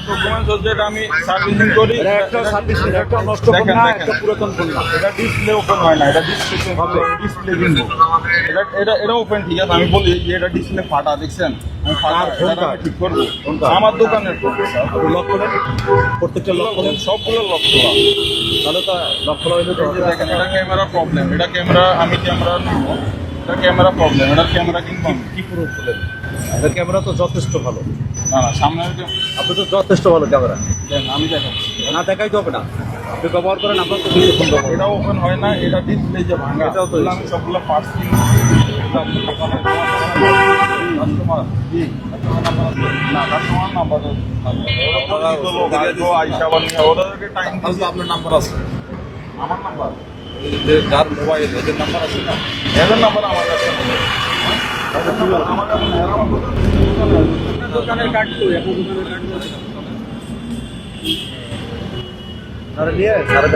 Documents হচ্ছে এটা আমি সার্ভিসিং করি। এটা একটা সার্ভিস, একটা নষ্ট ফোন না, একটা পুরাতন ফোন না। এটা ডিসপ্লে ওপেন হয় না, এটা ডিসপ্লে হবে, ডিসপ্লে কিনবো। এটা ওপেন ঠিক আছে, আমি বলি যে এটা ডিসপ্লে ফাটা, দেখছেন আমি ফাটা, আর ফোনটা? এটা আমি ঠিক করবো। ফোনটা? আমার দোকানের ফোন স্যার। আপনি লক করেন, প্রত্যেকটা লক করেন, সবগুলো লক খোলা। তাহলে তো লক করা হইলে তো এই যে দেখেন এটা ক্যামেরা প্রবলেম, এটা ক্যামেরা আমি ক্যামেরা নিবো, এটা ক্যামেরা প্রবলেম, এটার ক্যামেরা কিনবো আমি। কি পুরো খুলেন। এটা ক্যামেরা তো যথেষ্ট ভালো, না না সামনের আপনি তো যথেষ্ট ভালো ক্যামেরা, আমি দেখাচ্ছি। না দেখাই তো হবে না, আপনি ব্যবহার করেন, আপনার তো কিছু ফোন ব্যবহার। এটা ওপেন হয় না, এটা ডিসপ্লে যে ভাঙা, এটাও তো এগুলো আমি সবগুলো পার্টস কিনি। কাস্টমার জি না, কাস্টমার নাম্বার আইসা বানিয়ে ওদেরকে টাইম তাহলে তো আপনার নাম্বার আছে, আমার নাম্বার, যে যার মোবাইল এদের নাম্বার আছে না, এদের নাম্বার আমার কাছে নেই। এদের নাম্বার আমার কাছে নেই, এরা আমার দোকানের কার্ড তো এখন দোকানের কার্ড আছে, তারা নিয়ে সারা